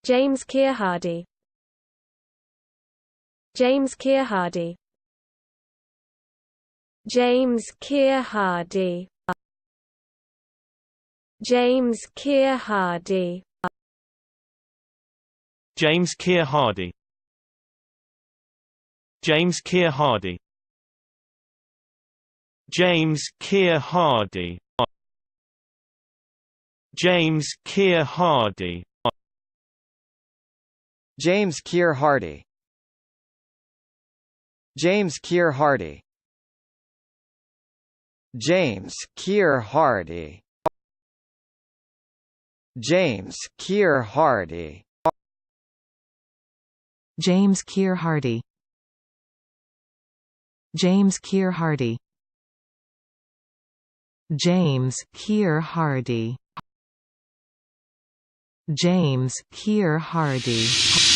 James Keir Hardie. James Keir Hardie. James Keir Hardie. James Keir Hardie. James Keir Hardie. James Keir Hardie. James Keir Hardie. James Keir Hardie. James Keir Hardie. James Keir Hardie. James Keir Hardie. James Keir Hardie. James Keir Hardie. James Keir Hardie. James Keir Hardie. James Keir Hardie.